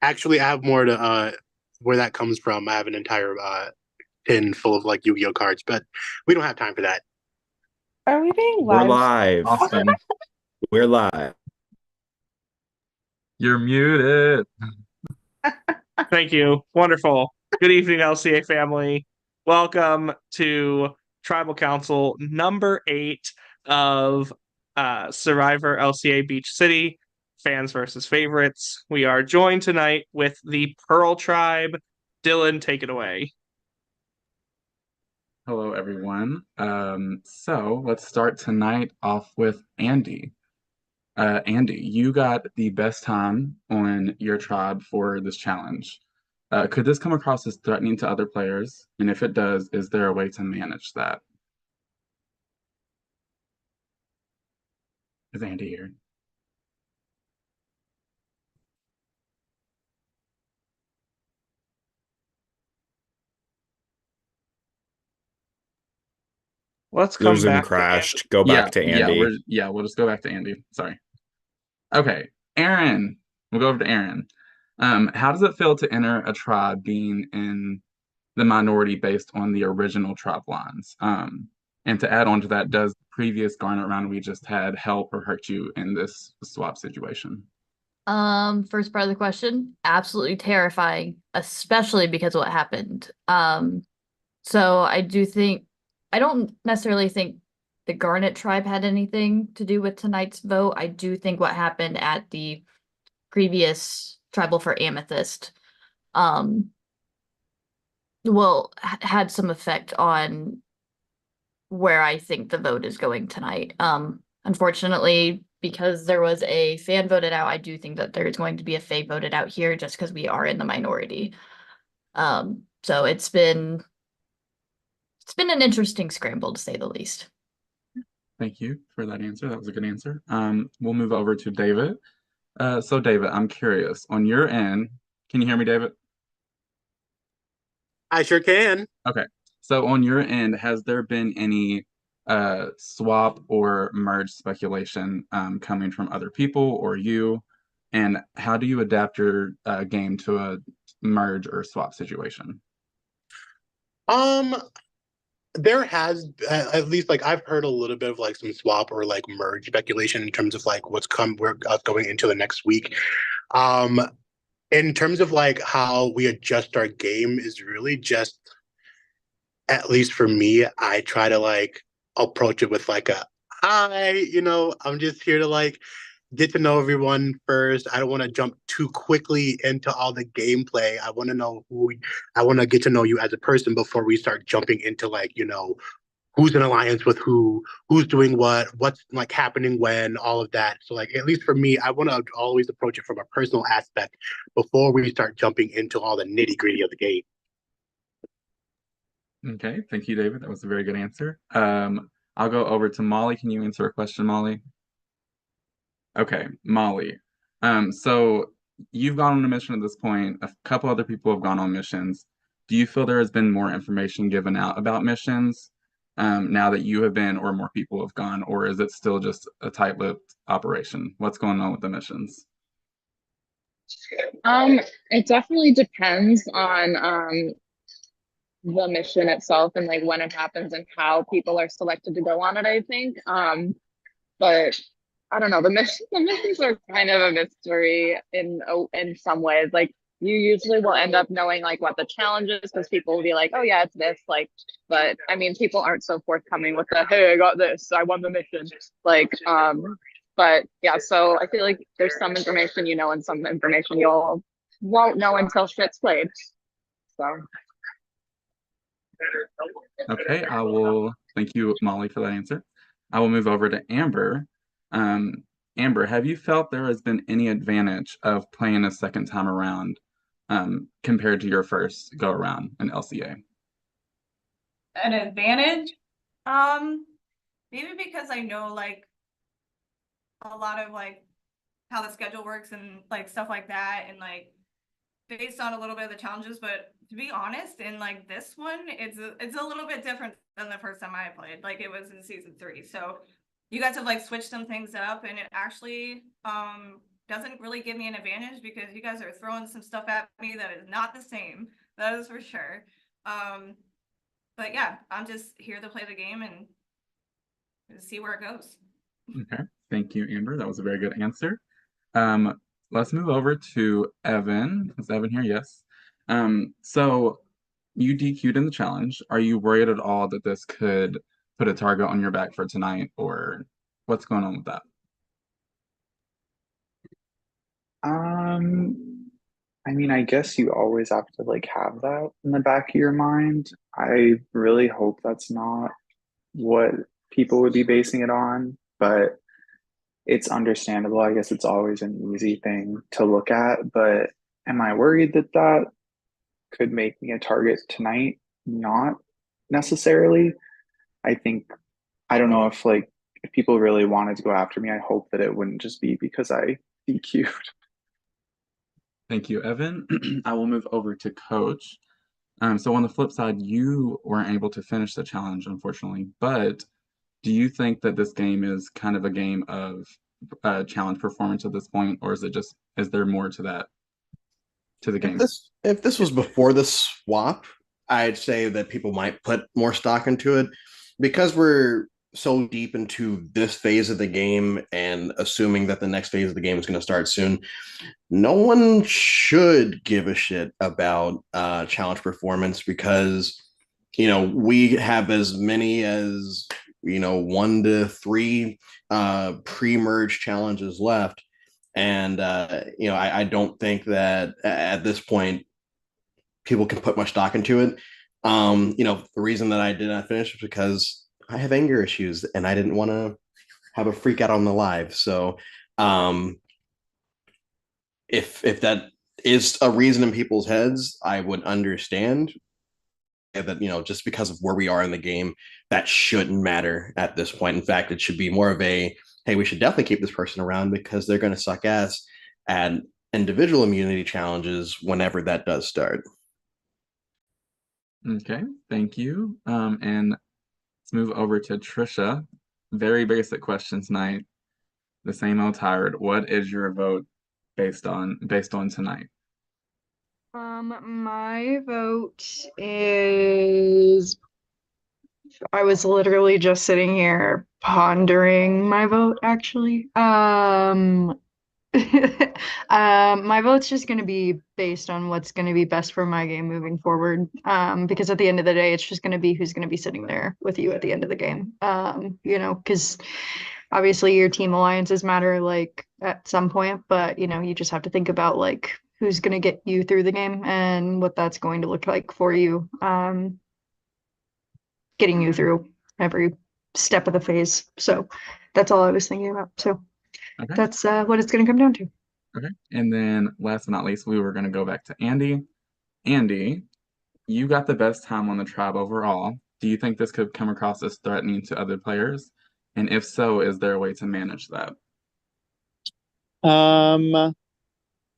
Actually, I have more to where that comes from. I have an entire tin full of like Yu-Gi-Oh cards, but we don't have time for that. Are we being We're live? live. Austin, We're live. you're muted. Thank you. Wonderful. Good evening, LCA family. Welcome to Tribal Council number 8 of Survivor LCA Beach City, Fans versus Favorites. We are joined tonight with the Pearl Tribe. Dylan, take it away. Hello, everyone. So let's start tonight off with Andy. Andy, you got the best time on your tribe for this challenge. Could this come across as threatening to other players? And if it does, is there a way to manage that? Is Andy here? Let's Their come Zoom back to Andy. crashed. Go Yeah, back to yeah, Andy. we'll just go back to Andy. Sorry. Okay, Aaron. We'll go over to Aaron. How does it feel to enter a tribe being in the minority based on the original tribe lines? And to add on to that, does the previous Garnet round we just had help or hurt you in this swap situation? First part of the question, absolutely terrifying, especially because of what happened. So I don't necessarily think the Garnet tribe had anything to do with tonight's vote. I do think what happened at the previous tribal for Amethyst, um, had some effect on where I think the vote is going tonight. Unfortunately, because there was a fan voted out, I do think that there's going to be a Fae voted out here just because we are in the minority. So it's been an interesting scramble to say the least. Thank you for that answer. That was a good answer. We'll move over to David. So David, I'm curious. On your end, can you hear me, David? I sure can. Okay. So on your end, has there been any swap or merge speculation coming from other people or you? And how do you adapt your game to a merge or swap situation? Um, there has at least like I've heard a little bit of like some swap or like merge speculation in terms of like we're going into the next week. Um, in terms of like how we adjust our game is really just, at least for me, I try to like approach it with like a hi, I'm just here to like get to know everyone first. I don't want to jump too quickly into all the gameplay. I want to know I want to get to know you as a person before we start jumping into like, who's in alliance with who's doing what's like happening when, all of that. So like at least for me, I want to always approach it from a personal aspect before we start jumping into all the nitty-gritty of the game. Okay, thank you, David. That was a very good answer. I'll go over to Molly. Can you answer a question, Molly? Okay, Molly. So you've gone on a mission at this point. A couple other people have gone on missions. Do you feel there has been more information given out about missions now that you have been, or more people have gone, or is it still just a tight-lipped operation? What's going on with the missions? It definitely depends on the mission itself and like when it happens and how people are selected to go on it, I think. But I don't know, the missions are kind of a mystery in some ways. Like you usually will end up knowing like what the challenge is because people will be like, oh yeah, it's this, like, but I mean people aren't so forthcoming with the hey, I got this, I won the mission. Like but yeah, so I feel like there's some information you know and some information you'll won't know until shit's played. So Okay, I will thank you, Molly, for that answer. I will move over to Amber. Amber, have you felt there has been any advantage of playing a second time around compared to your first go around in LCA? An advantage? Um, Maybe because I know like a lot of like how the schedule works and like stuff like that, and like based on a little bit of the challenges. But to be honest, in like this one, it's a little bit different than the first time I played. Like it was in season 3, so you guys have like switched some things up, and it actually doesn't really give me an advantage because you guys are throwing some stuff at me that is not the same. That is for sure. But yeah, I'm just here to play the game and see where it goes. Okay, thank you, Amber. That was a very good answer. Let's move over to Evan. Is Evan here? Yes. So you DQ'd in the challenge. Are you worried at all that this could put a target on your back for tonight, or what's going on with that? I mean, I guess you always have to like have that in the back of your mind. I really hope that's not what people would be basing it on, but it's understandable. I guess it's always an easy thing to look at, but am I worried that that could make me a target tonight? Not necessarily. I think I don't know if like if people really wanted to go after me, I hope that it wouldn't just be because I DQ'd. Thank you, Evan. I will move over to Coach. So on the flip side, you weren't able to finish the challenge, unfortunately, but do you think that this game is kind of a game of challenge performance at this point, or is there more to that, to the game? If this was before the swap, I'd say that people might put more stock into it. Because we're so deep into this phase of the game and assuming that the next phase of the game is going to start soon, no one should give a shit about challenge performance because we have as many as 1 to 3 pre-merge challenges left, and I don't think that at this point people can put much stock into it. The reason that I did not finish is because I have anger issues and I didn't want to have a freak out on the live. So um, if that is a reason in people's heads, I would understand that, just because of where we are in the game, that shouldn't matter at this point. In fact, it should be more of a, hey, we should definitely keep this person around because they're going to suck ass at individual immunity challenges whenever that does start. Okay, thank you. And let's move over to Trisha. Very basic question tonight. The same old tired. What is your vote based on tonight? My vote is I was literally just sitting here pondering my vote actually. My vote's just going to be based on what's going to be best for my game moving forward. Because at the end of the day, it's just going to be who's going to be sitting there with you at the end of the game. Because obviously your team alliances matter like at some point, but you just have to think about like who's going to get you through the game and what that's going to look like for you, getting you through every step of the phase. So that's all I was thinking about. So Okay. that's what it's going to come down to. Okay. And then last but not least, we were going to go back to Andy. Andy, you got the best time on the tribe overall. Do you think this could come across as threatening to other players? And if so, is there a way to manage that?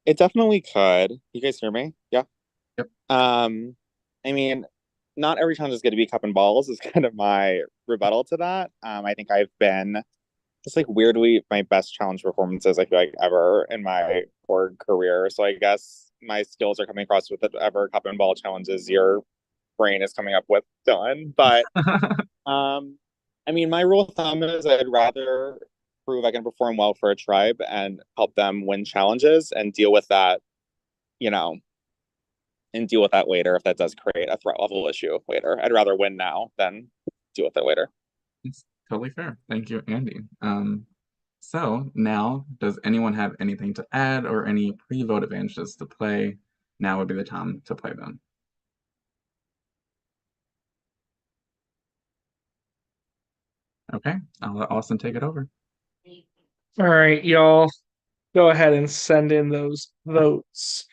It definitely could. You guys hear me? Yeah. Yep. I mean, not every challenge is going to be cup and balls is kind of my rebuttal to that. I think I've been just like weirdly my best challenge performances I feel like ever in my org career. So I guess my skills are coming across with whatever cup and ball challenges your brain is coming up with, Dylan. But I mean, my rule of thumb is I'd rather prove I can perform well for a tribe and help them win challenges and deal with that, you know, and deal with that later if that does create a threat level issue later. I'd rather win now than deal with it later. It's totally fair. Thank you, Andy. So now, does anyone have anything to add or any pre-vote advantages to play? Now would be the time to play them. Okay, I'll let Austin take it over. All right, y'all, go ahead and send in those votes.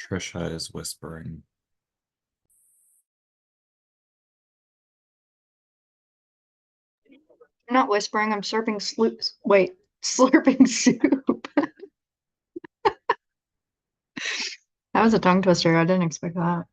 Trisha is whispering. I'm not whispering, I'm slurping slurping soup. That was a tongue twister. I didn't expect that.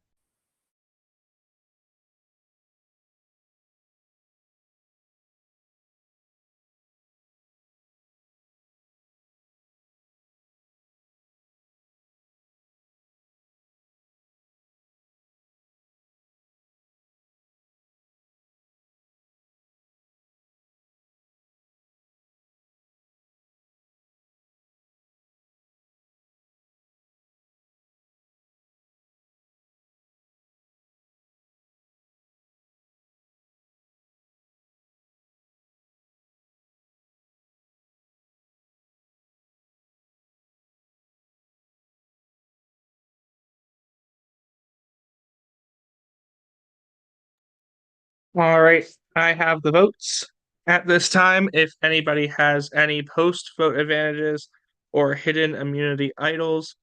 All right, I have the votes at this time. If anybody has any post-vote advantages or hidden immunity idols,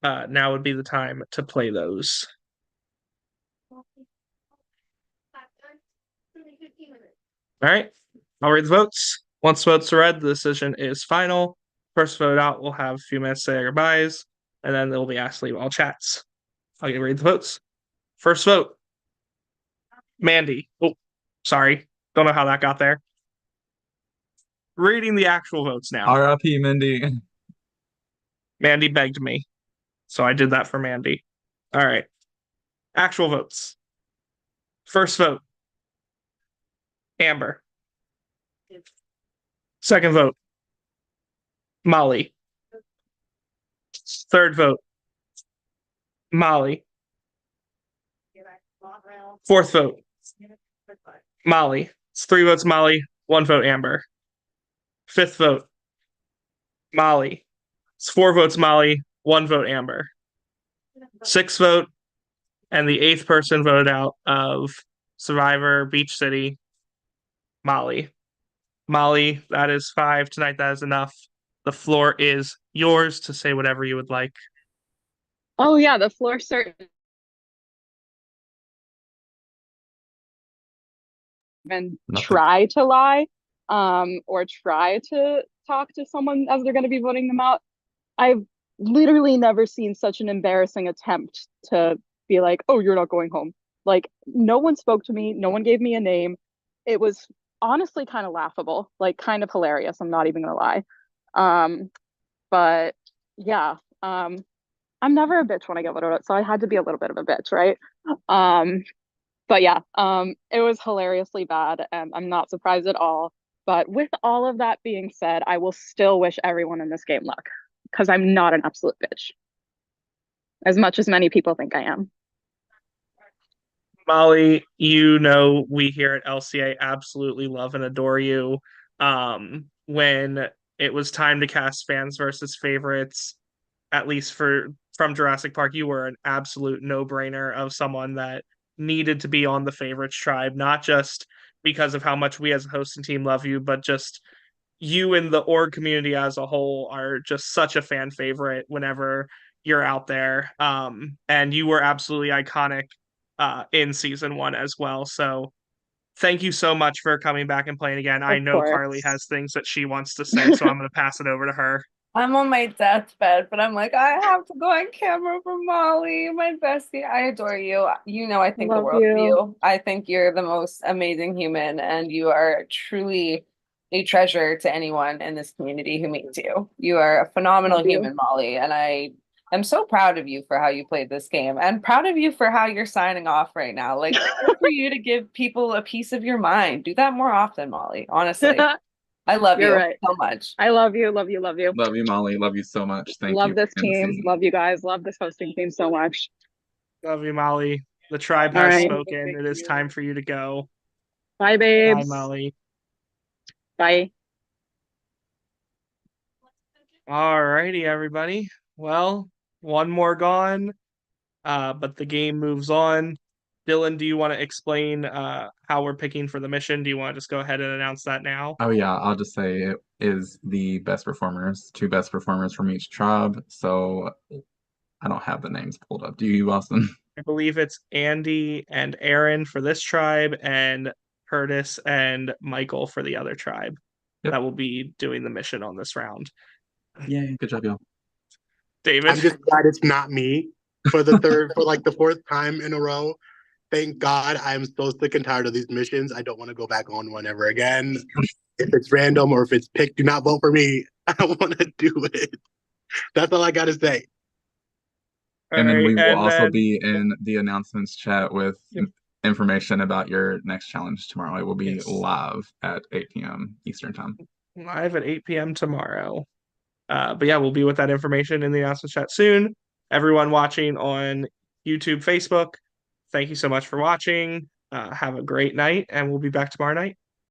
now would be the time to play those. All right, I'll read the votes. Once votes are read, the decision is final. First vote out will have a few minutes to say their goodbyes, and then they'll be asked to leave all chats. I'll read the votes. First vote, Mandy. Oh, sorry. Don't know how that got there. Reading the actual votes now. R.I.P. Mindy. Mandy begged me, so I did that for Mandy. All right. Actual votes. First vote, Amber. Second vote, Molly. Third vote, Molly. Fourth vote, Molly. It's 3 votes Molly, 1 vote Amber. Fifth vote, Molly. It's 4 votes Molly, 1 vote Amber. Sixth vote, and the 8th person voted out of Survivor Beach City, Molly. Molly, that is 5 tonight. That is enough. The floor is yours to say whatever you would like. Oh yeah, the floor certainly. Even Nothing. try to lie, or try to talk to someone as they're going to be voting them out. I've literally never seen such an embarrassing attempt to be like, oh, you're not going home. Like, no one spoke to me, no one gave me a name. It was honestly kind of laughable, like kind of hilarious. I'm not even gonna lie. But yeah, I'm never a bitch when I get voted out, so I had to be a little bit of a bitch, right? But yeah, it was hilariously bad, and I'm not surprised at all. But with all of that being said, I will still wish everyone in this game luck because I'm not an absolute bitch, as much as many people think I am. Molly, you know we here at LCA absolutely love and adore you. When it was time to cast fans versus favorites, at least from Jurassic Park, you were an absolute no-brainer of someone that needed to be on the favorites tribe, not just because of how much we as a hosting team love you, but just you and the org community as a whole are just such a fan favorite whenever you're out there. And you were absolutely iconic in season 1 as well. So thank you so much for coming back and playing again. I Of know Carly course. has things that she wants to say, so I'm going to pass it over to her. I'm on my deathbed, but I'm like, I have to go on camera for Molly, my bestie. I adore you. You know, I think the Love world of you. you. I think you're the most amazing human, and you are truly a treasure to anyone in this community who meets you. You are a phenomenal Thank you. human, Molly, and I am so proud of you for how you played this game, and proud of you for how you're signing off right now. Like, good for you to give people a piece of your mind. Do that more often, Molly. Honestly, I love You're you right. so much. I love you, love you, love you. Love you, Molly. Love you so much. Thank Love you. this End the team. season. Love you guys. Love this hosting team so much. Love you, Molly. The tribe All has right. spoken. It is time for you to go. Bye, Bye, babes. Molly. Bye. All righty, everybody. Well, one more gone, but the game moves on. Dylan, do you want to explain how we're picking for the mission? Do you want to just go ahead and announce that now? Oh yeah, I'll just say it is the best performers, 2 best performers from each tribe. So I don't have the names pulled up. Do you, Austin? I believe it's Andy and Aaron for this tribe, and Curtis and Michael for the other tribe Yep. that will be doing the mission on this round. Yay, good job, y'all. David, I'm just glad it's not me for the fourth time in a row. Thank God. I'm so sick and tired of these missions. I don't want to go back on one ever again. If it's random or if it's picked, do not vote for me. I don't want to do it. That's all I got to say. And then we will also then be in the announcements chat with information about your next challenge tomorrow. It will be Yes. live at 8 p.m. Eastern time. live at 8 p.m. tomorrow. But yeah, we'll be with that information in the announcements chat soon. Everyone watching on YouTube, Facebook, thank you so much for watching. Have a great night, and we'll be back tomorrow night.